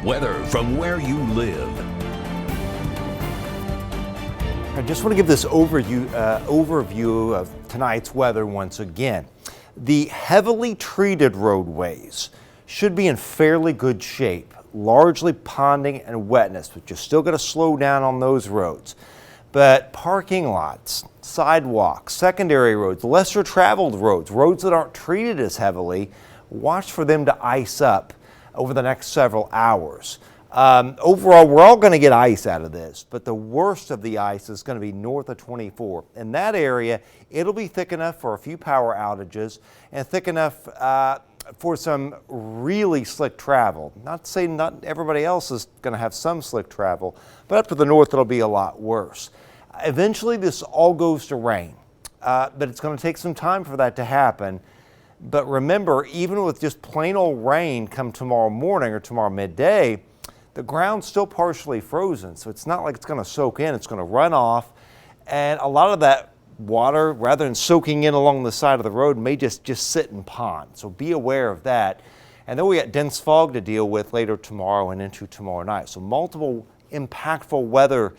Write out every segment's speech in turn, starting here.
Weather from where you live. I just want to give this overview of tonight's weather once again. The heavily treated roadways should be in fairly good shape, largely ponding and wetness, but you're still going to slow down on those roads. But parking lots, sidewalks, secondary roads, lesser traveled roads, roads that aren't treated as heavily, watch for them to ice up over the next several hours. Overall, we're all going to get ice out of this, but the worst of the ice is going to be north of 24. In that area, it'll be thick enough for a few power outages and thick enough for some really slick travel. Not to say not everybody else is going to have some slick travel, but up to the north, it'll be a lot worse. Eventually, this all goes to rain, but it's going to take some time for that to happen. But remember, even with just plain old rain come tomorrow morning or tomorrow midday, the ground's still partially frozen, so it's not like it's going to soak in. It's going to run off, and a lot of that water, rather than soaking in along the side of the road, may just sit in ponds. So be aware of that. And then we got dense fog to deal with later tomorrow and into tomorrow night. So multiple impactful weather,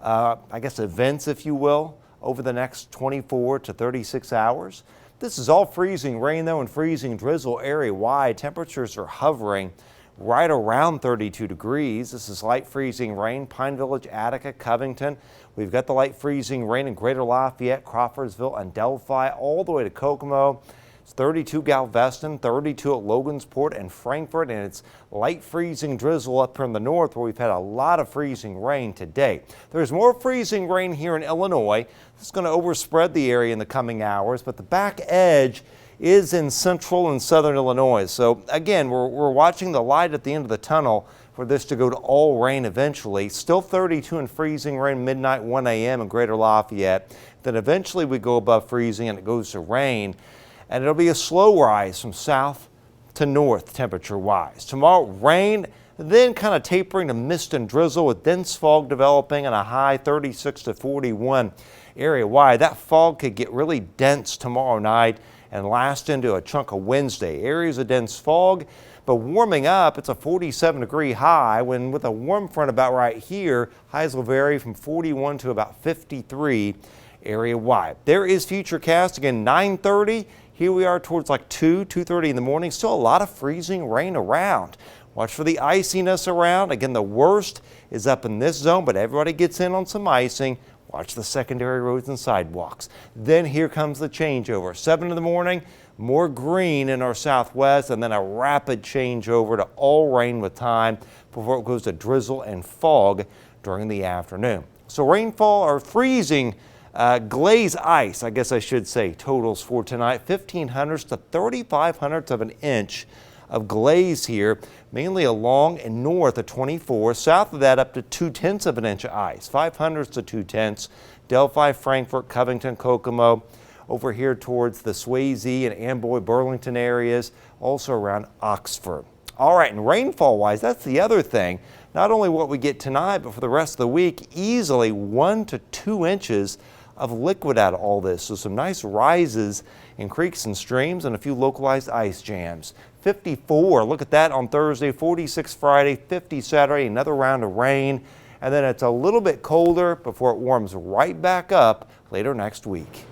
events, if you will, over the next 24 to 36 hours. This is all freezing rain, though, and freezing drizzle area-wide. Temperatures are hovering right around 32 degrees. This is light freezing rain, Pine Village, Attica, Covington. We've got the light freezing rain in Greater Lafayette, Crawfordsville, and Delphi, all the way to Kokomo. It's 32 Galveston, 32 at Logansport and Frankfort, and it's light freezing drizzle up here in the north where we've had a lot of freezing rain today. There's more freezing rain here in Illinois. This is going to overspread the area in the coming hours, but the back edge is in central and southern Illinois. So again, we're watching the light at the end of the tunnel for this to go to all rain eventually. Still 32 and freezing rain midnight 1 a.m. in Greater Lafayette. Then eventually we go above freezing and it goes to rain. And it'll be a slow rise from south to north temperature-wise. Tomorrow, rain, then kind of tapering to mist and drizzle with dense fog developing and a high 36 to 41 area-wide. That fog could get really dense tomorrow night and last into a chunk of Wednesday. Areas of dense fog, but warming up, it's a 47-degree high, when with a warm front about right here, highs will vary from 41 to about 53 area-wide. There is Futurecast again, 9:30. Here we are towards like 2:30 in the morning. Still a lot of freezing rain around. Watch for the iciness around. Again, the worst is up in this zone, but everybody gets in on some icing. Watch the secondary roads and sidewalks. Then here comes the changeover. 7 in the morning, more green in our southwest, and then a rapid changeover to all rain with time before it goes to drizzle and fog during the afternoon. So rainfall or freezing glaze ice, I guess I should say, totals for tonight, 1,500 to 3,500 of an inch of glaze here, mainly along and north of 24. South of that, up to 2/10 of an inch of ice, 500 to 2/10. Delphi, Frankfort, Covington, Kokomo, over here towards the Swayze and Amboy, Burlington areas, also around Oxford. All right, and rainfall-wise, that's the other thing. Not only what we get tonight, but for the rest of the week, easily 1 to 2 inches of liquid out of all this. So some nice rises in creeks and streams and a few localized ice jams. 54, look at that on Thursday, 46 Friday, 50 Saturday, another round of rain. And then it's a little bit colder before it warms right back up later next week.